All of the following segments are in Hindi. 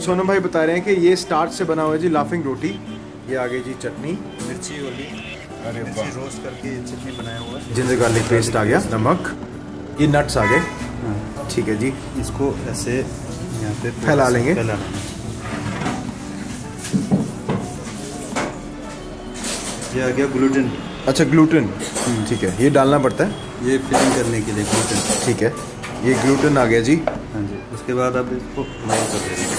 सोनम भाई बता रहे हैं कि ये स्टार्च से बना हुआ है जी लाफिंग रोटी। ये आगे जी चटनी, मिर्ची वाली, अरे मिर्ची रोस्ट करके चटनी बनाया हुआ है। जिंजर गार्लिक पेस्ट आ गया, नमक, ये नट्स आ गए। ठीक है जी, इसको ऐसे यहाँ पे फैला लेंगे। ये आ गया ग्लूटेन। अच्छा ग्लूटेन, ठीक है, ये डालना पड़ता है ये फिलिंग करने के लिए ग्लूटेन। ठीक है, ये ग्लूटेन आ गया जी। हाँ जी, उसके बाद आप इसको फ्राई कर देंगे।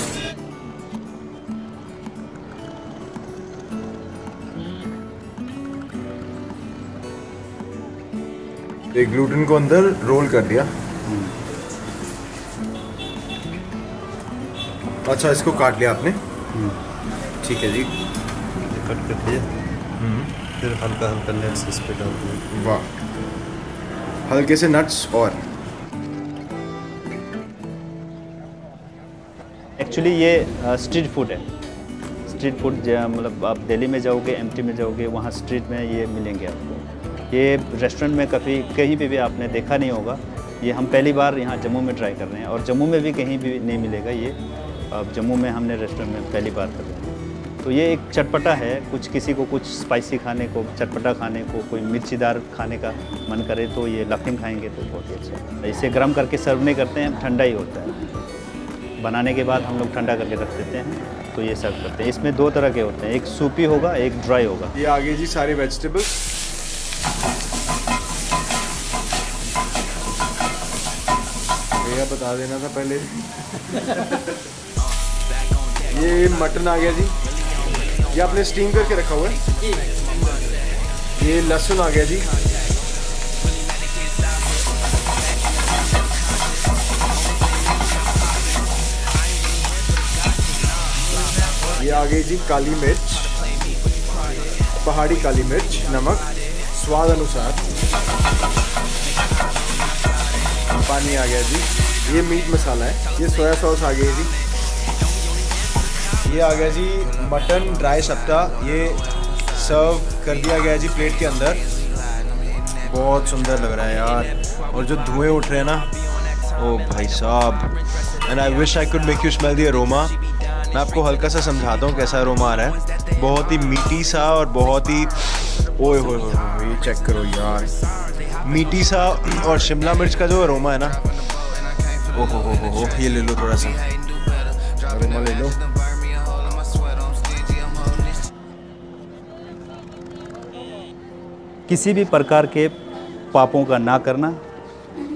एक ग्लूटेन को अंदर रोल कर दिया। अच्छा, इसको काट लिया आपने। ठीक है जी, कट कर दिया। फिर हल्का हल्का नट्स इस पे डाल दिया। वाह, हल्के से नट्स। और एक्चुअली ये स्ट्रीट फूड है। स्ट्रीट फूड मतलब आप दिल्ली में जाओगे, एमटी में जाओगे, वहाँ स्ट्रीट में ये मिलेंगे आपको। ये रेस्टोरेंट में कहीं पे भी आपने देखा नहीं होगा। ये हम पहली बार यहाँ जम्मू में ट्राई कर रहे हैं और जम्मू में भी कहीं भी नहीं मिलेगा ये। अब जम्मू में हमने रेस्टोरेंट में पहली बार कर रहे हैं। तो ये एक चटपटा है, कुछ किसी को कुछ स्पाइसी खाने को, चटपटा खाने को, कोई मिर्चीदार खाने का मन करे तो ये लाफिंग खाएंगे तो बहुत ही अच्छा है। इसे गर्म करके सर्व नहीं करते हैं, ठंडा ही होता है। बनाने के बाद हम लोग ठंडा करके रख देते हैं तो ये सर्व करते हैं। इसमें दो तरह के होते हैं, एक सूपी होगा, एक ड्राई होगा। ये आगे जी सारे वेजिटेबल्स। भैया बता देना था पहले। ये मटन आ गया जी, ये आपने स्टीम करके रखा हुआ है। ये लहसुन आ गया जी। ये आ गई जी काली मिर्च, पहाड़ी काली मिर्च, नमक स्वाद अनुसार, पानी आ गया जी। ये मीट मसाला है। ये सोया सॉस आ गई जी। ये आ गया जी मटन ड्राई सप्ता, ये सर्व कर दिया गया जी प्लेट के अंदर। बहुत सुंदर लग रहा है यार, और जो धुएं उठ रहे हैं ना, ओ भाई साहब, and I wish I could make you smell the aroma. मैं आपको हल्का सा समझाता हूँ कैसा अरोमा आ रहा है। बहुत ही मीठी सा और बहुत ही, ओए होए होए, ये चेक करो यार, मीठी सा और शिमला मिर्च का जो अरोमा है ना, ओहो हो, ये ले लो थोड़ा सा अरोमा ले लो। किसी भी प्रकार के पापों का ना करना,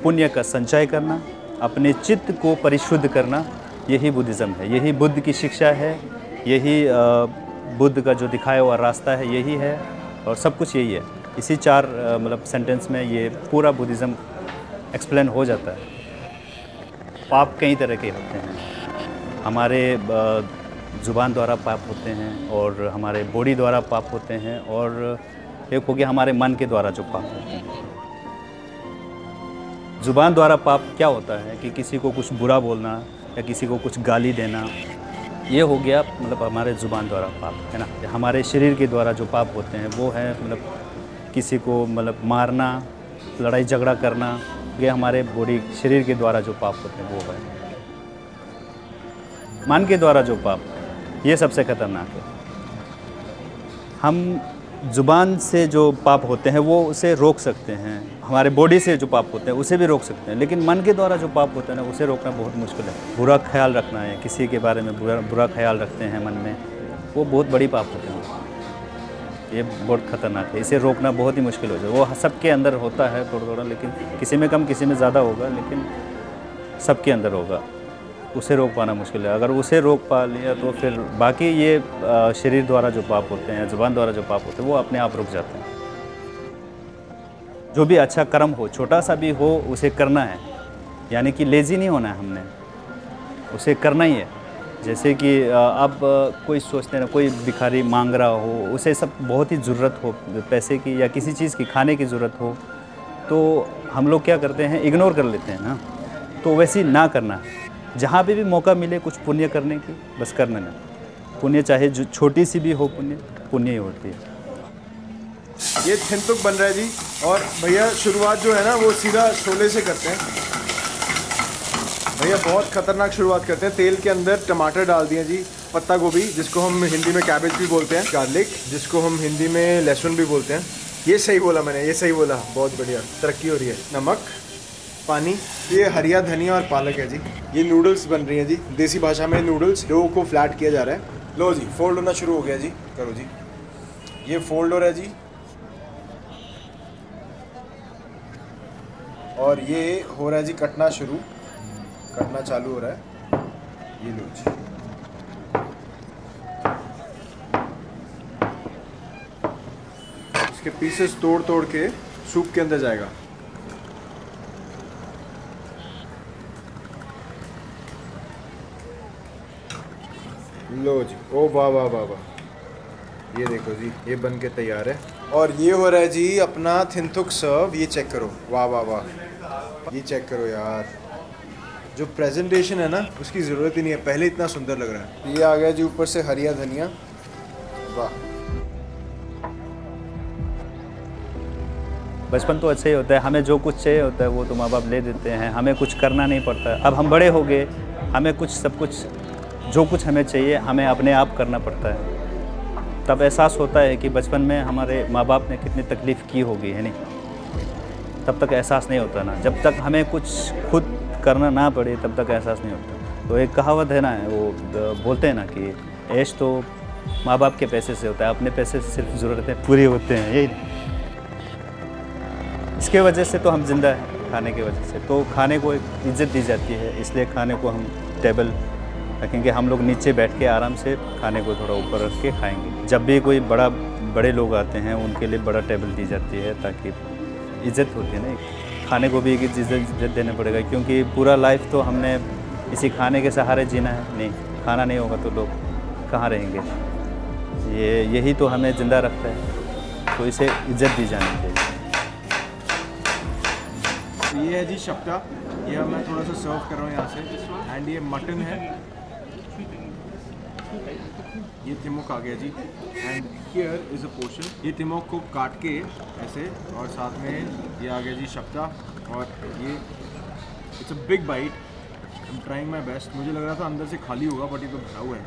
पुण्य का संचय करना, अपने चित्त को परिशुद्ध करना, यही बुद्धिज़्म है, यही बुद्ध की शिक्षा है, यही बुद्ध का जो दिखाया हुआ रास्ता है यही है, और सब कुछ यही है। इसी चार मतलब सेंटेंस में ये पूरा बुद्धिज़्म एक्सप्लेन हो जाता है। पाप कई तरह के होते हैं। हमारे ज़ुबान द्वारा पाप होते हैं, और हमारे बॉडी द्वारा पाप होते हैं, और एक हो गया हमारे मन के द्वारा जो पाप होते हैं। ज़ुबान द्वारा पाप क्या होता है कि किसी को कुछ बुरा बोलना या किसी को कुछ गाली देना, ये हो गया मतलब हमारे ज़ुबान द्वारा पाप, है ना। हमारे शरीर के द्वारा जो पाप होते हैं वो है मतलब किसी को मतलब मारना, लड़ाई झगड़ा करना, ये हमारे बॉडी शरीर के द्वारा जो पाप होते हैं वो है। मन के द्वारा जो पाप, ये सबसे खतरनाक है। हम ज़ुबान से जो पाप होते हैं वो उसे रोक सकते हैं, हमारे बॉडी से जो पाप होते हैं उसे भी रोक सकते हैं, लेकिन मन के द्वारा जो पाप होता है ना, उसे रोकना बहुत मुश्किल है। बुरा ख्याल रखना है, किसी के बारे में बुरा ख्याल रखते हैं मन में, वो बहुत बड़ी पाप होते हैं। ये बहुत खतरनाक है, इसे रोकना बहुत ही मुश्किल हो जाए। वो सबके अंदर होता है थोड़ा थोड़ा, लेकिन किसी में कम किसी में ज़्यादा होगा, लेकिन सबके अंदर होगा। उसे रोक पाना मुश्किल है। अगर उसे रोक पा लिया तो फिर बाकी ये शरीर द्वारा जो पाप होते हैं, ज़ुबान द्वारा जो पाप होते हैं, वो अपने आप रुक जाते हैं। जो भी अच्छा कर्म हो, छोटा सा भी हो, उसे करना है, यानी कि लेज़ी नहीं होना है हमने, उसे करना ही है। जैसे कि अब कोई सोचते हैं ना, कोई भिखारी मांग रहा हो, उसे सब बहुत ही ज़रूरत हो पैसे की या किसी चीज़ की, खाने की ज़रूरत हो, तो हम लोग क्या करते हैं, इग्नोर कर लेते हैं ना। तो वैसे ना करना, जहाँ पे भी मौका मिले कुछ पुण्य करने की, बस करना ना। पुण्य चाहे जो छोटी सी भी हो, पुण्य ही होती है। ये थिंतुक बन रहा है जी, और भैया शुरुआत जो है ना वो सीधा छोले से करते हैं। भैया बहुत खतरनाक शुरुआत करते हैं। तेल के अंदर टमाटर डाल दिए जी, पत्ता गोभी जिसको हम हिंदी में कैबेज भी बोलते हैं, गार्लिक जिसको हम हिंदी में लहसुन भी बोलते हैं। ये सही बोला मैंने, ये सही बोला, बहुत बढ़िया, तरक्की हो रही है। नमक, पानी, ये हरिया धनिया और पालक है जी। ये नूडल्स बन रही हैं जी, देसी भाषा में नूडल्स। डो को फ्लैट किया जा रहा है। लो जी, फोल्ड होना शुरू हो गया जी, करो जी। ये फोल्ड हो रहा है जी, और ये हो रहा है जी कटना शुरू, कटना चालू हो रहा है। ये लो जी, इसके पीसेस तोड़ तोड़ के सूप के अंदर जाएगा। लो जी, ओ वाह वाह वाह वाह, ये देखो जी, ये बन के तैयार है। और ये हो रहा है जी अपना थिंथुक सर्व। ये चेक करो, वाह वाह वाह, ये चेक करो यार, जो प्रेजेंटेशन है ना उसकी ज़रूरत ही नहीं है, पहले इतना सुंदर लग रहा है। ये आ गया जी ऊपर से हरिया धनिया, वाह। बचपन तो अच्छा ही होता है, हमें जो कुछ चाहिए होता है वो तो माँ बाप ले देते हैं, हमें कुछ करना नहीं पड़ता। अब हम बड़े हो गए, हमें कुछ सब कुछ जो कुछ हमें चाहिए हमें अपने आप करना पड़ता है। तब एहसास होता है कि बचपन में हमारे माँ बाप ने कितनी तकलीफ़ की होगी, है नहीं। तब तक एहसास नहीं होता ना, जब तक हमें कुछ खुद करना ना पड़े तब तक एहसास नहीं होता। तो एक कहावत है ना, वो बोलते हैं ना कि ऐश तो माँ बाप के पैसे से होता है, अपने पैसे से सिर्फ ज़रूरतें पूरी होते हैं, यही नहीं। इसके वजह से तो हम जिंदा हैं, खाने की वजह से। तो खाने को एक इज़्ज़त दी जाती है, इसलिए खाने को हम टेबल रखेंगे, हम लोग नीचे बैठ के आराम से खाने को थोड़ा ऊपर रख के खाएंगे। जब भी कोई बड़े लोग आते हैं उनके लिए बड़ा टेबल दी जाती है, ताकि इज़्ज़त होती है ना, खाने को भी एक इज़्ज़त देना पड़ेगा, क्योंकि पूरा लाइफ तो हमने इसी खाने के सहारे जीना है। नहीं, खाना नहीं होगा तो लोग कहाँ रहेंगे। यही तो हमें ज़िंदा रखता है, तो इसे इज़्ज़त दी जानी चाहिए। ये है जी शप्ता, ये मैं थोड़ा सा सर्व कर रहा हूँ यहाँ से। एंड ये मटन है, ये तिमोक आ गया जी। And here is a portion. ये तिमोक को काट के ऐसे, और साथ में ये आ गया जी शप्ता। और ये it's a big bite, I am trying my best. मुझे लग रहा था अंदर से खाली होगा, बट ये तो भरा हुआ है।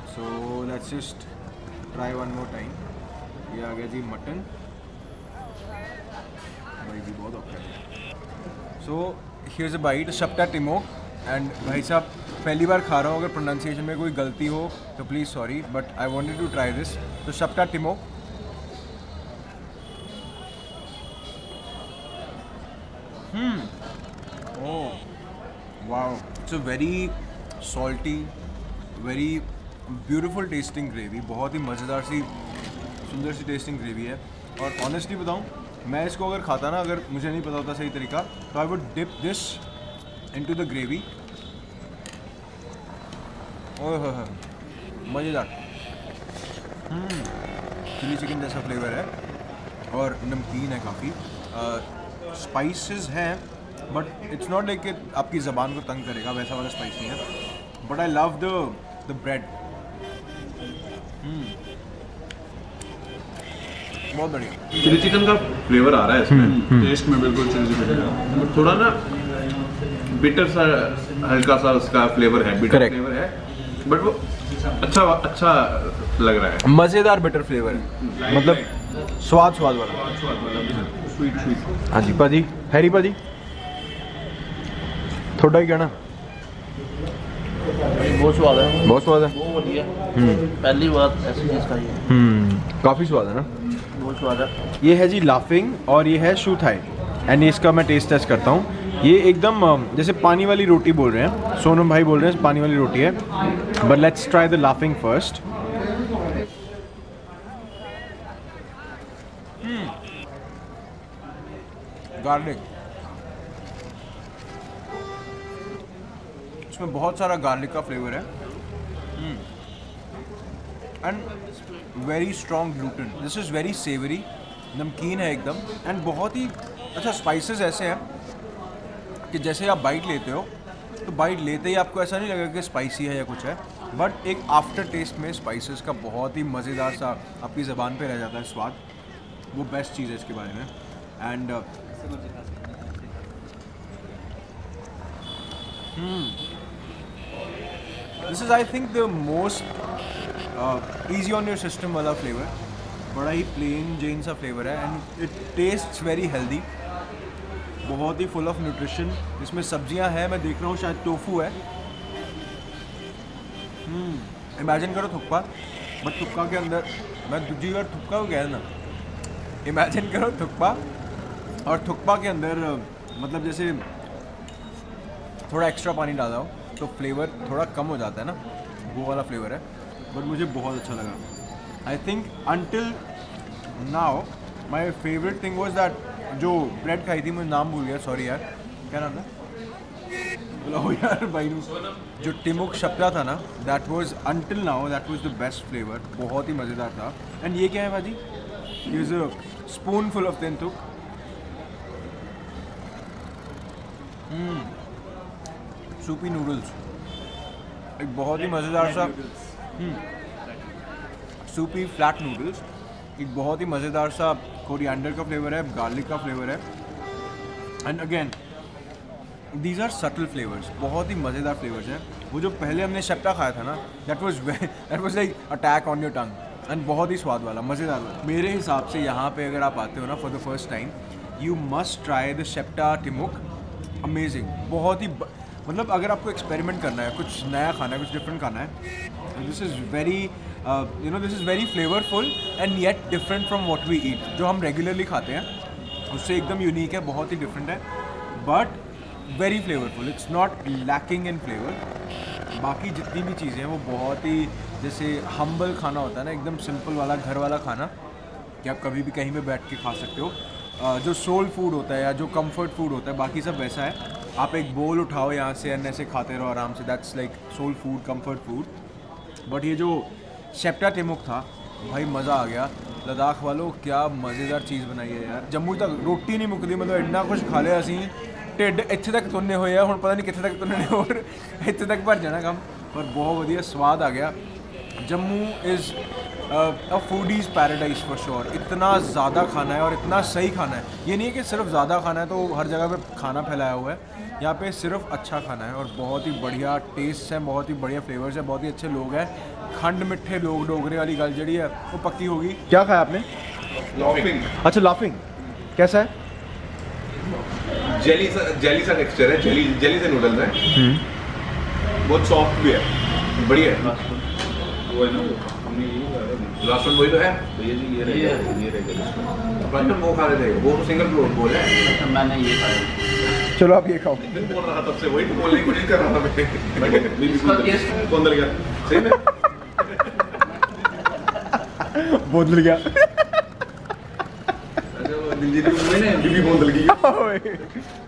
So let's just try one more time. ये आ गया जी मटन, भाई जी बहुत औखा है। So here is a bite, शप्ता तिमोक। एंड भाई साहब पहली बार खा रहा हूँ, अगर प्रोनाउंसिएशन में कोई गलती हो तो please sorry, but I wanted to try this. तो शप्ता तिमोक, oh wow, it's a very salty, very beautiful tasting gravy, बहुत ही मज़ेदार सी सुंदर सी टेस्टिंग ग्रेवी है। और ऑनेस्टली बताऊँ, मैं इसको अगर खाता ना, अगर मुझे नहीं पता होता सही तरीका, तो I would dip this into the gravy. Oh मज़ेदार, चिली चिकन जैसा फ्लेवर है, और नमकीन है काफ़ी, स्पाइसेस हैं, बट इट्स नॉट लाइक कि आपकी ज़बान को तंग करेगा, वैसा वाला स्पाइस नहीं है। But I love the bread, बहुत बढ़िया। चिली चिकन का फ्लेवर आ रहा है इसमें, टेस्ट में बिल्कुल चिली चिकन का, बट थोड़ा ना बिटर सा, हल्का सा उसका फ्लेवर है, बिटर फ्लेवर है, बट वो अच्छा लग रहा है। मज़ेदार बिटर फ्लेवर है, मतलब स्वाद वाला, स्वीट। हाँ जी भाजी, हैरी भाजी थोड़ा ही कहना, बहुत स्वाद है, बहुत स्वाद है, बहुत बढ़िया। पहली बार ऐसी चीज़ खाई है, काफ़ी स्वाद है ना, बहुत स्वाद है। ये है जी लाफिंग, और ये है शू थाई। एंड इसका मैं टेस्ट करता हूँ। ये एकदम जैसे पानी वाली रोटी बोल रहे हैं, सोनम भाई बोल रहे हैं पानी वाली रोटी है, but let's try the laughing first. Garlic, इसमें बहुत सारा गार्लिक का फ्लेवर है, and very strong gluten. This is very savoury, नमकीन है एकदम, एंड बहुत ही अच्छा। स्पाइसेस ऐसे हैं कि जैसे आप बाइट लेते हो तो बाइट लेते ही आपको ऐसा नहीं लगेगा कि स्पाइसी है या कुछ है, बट एक आफ्टर टेस्ट में स्पाइसेस का बहुत ही मज़ेदार सा आपकी ज़बान पे रह जाता है स्वाद। वो बेस्ट चीज़ है इसके बारे में। And this is I think the most easy on your system वाला फ्लेवर। बड़ा ही प्लेन जेन सा फ्लेवर है and it tests very healthy, बहुत ही फुल ऑफ न्यूट्रिशन। इसमें सब्जियां हैं, मैं देख रहा हूँ शायद टोफू है। इमेजिन करो थुक्पा, बट थुक्पा के अंदर, मैं दूसरी बार थुक्पा को गया ना, इमेजिन करो थुक्पा और थुक्पा के अंदर मतलब जैसे थोड़ा एक्स्ट्रा पानी डाला हो तो फ्लेवर थोड़ा कम हो जाता है ना, वो वाला फ्लेवर है। बट मुझे बहुत अच्छा लगा। I think until now my favourite thing was that, जो ब्रेड खाई थी, मुझे नाम भूल गया, सॉरी यार, क्या नाम था, बुलाओ यार भाई। जो टिमुक शप्ता था ना, that was until now that was the best flavour, बहुत ही मज़ेदार था। एंड ये क्या है भाजी? ये is a spoon full of तेंतुक। सूपी नूडल्स, एक बहुत ही मज़ेदार सा सूपी फ्लैट नूडल्स, एक बहुत ही मज़ेदार सा कोरिएंडर का फ्लेवर है, गार्लिक का फ्लेवर है। And again these are subtle flavours, बहुत ही मज़ेदार फ्लेवर्स हैं। वो जो पहले हमने शेप्टा खाया था ना, that was like attack on your tongue and बहुत ही स्वाद वाला, मज़ेदार वाला। मेरे हिसाब से यहाँ पे अगर आप आते हो ना for the first time, you must try the शेप्टा टिमुक। अमेजिंग, बहुत ही मतलब अगर आपको एक्सपेरिमेंट करना है, कुछ नया खाना है, कुछ डिफरेंट खाना है, this is very this is very flavourful and yet different from what we eat. जो हम रेगुलरली खाते हैं उससे एकदम यूनिक है, बहुत ही डिफरेंट है, but very flavourful. It's not lacking in flavour. बाकी जितनी भी चीज़ें हैं वो बहुत ही जैसे हम्बल खाना होता है ना, एकदम सिंपल वाला घर वाला खाना कि आप कभी भी कहीं पे बैठ के खा सकते हो। जो सोल फूड होता है या जो कंफर्ट फूड होता है, बाकी सब वैसा है। आप एक बोल उठाओ यहाँ से एंड ऐसे खाते रहो आराम से, that's like soul food, comfort food. But ये जो शेप्टा टिमुक था भाई, मज़ा आ गया। लद्दाख वालों क्या मज़ेदार चीज़ बनाई है यार। जम्मू तक रोटी नहीं मुकदी, मतलब इतना कुछ खा लिया असी, ढिड इत्थे तक तुन्ने हुए हैं, हुण पता नहीं कित्थे तक तुन्ने और इत्थे तक भर जाना कम। पर बहुत वधिया स्वाद आ गया। Jammu is a foodies paradise for sure. इतना ज़्यादा खाना है और इतना सही खाना है। ये नहीं है कि सिर्फ ज़्यादा खाना है तो हर जगह पे खाना फैलाया हुआ है। यहाँ पे सिर्फ अच्छा खाना है और बहुत ही बढ़िया टेस्ट है, बहुत ही बढ़िया फ्लेवर्स है, बहुत ही अच्छे लोग हैं। खंड मिठे लोग, डोगरे वाली गल जड़ी है वो पक्की होगी। क्या खाया आपने? लाफिंग। अच्छा, लाफिंग कैसा है? जेली सा टेक्सचर है, जेली से नूडल्स है, बहुत सॉफ्ट भी है, बढ़िया है। वो है ना, लास्ट वन वही तो है भैया जी, ये रहेगा। वो खा रहे थे, वो तो सिंगल बोल है। मैंने ये खाया। चलो आप ये खाओ। बोल रहा था तब से, वही तो बोलने की कोशिश कर रहा था मैं। कौन दल गया? सही में बोतल गया। दिल्ली में बीबी कौन दल गई?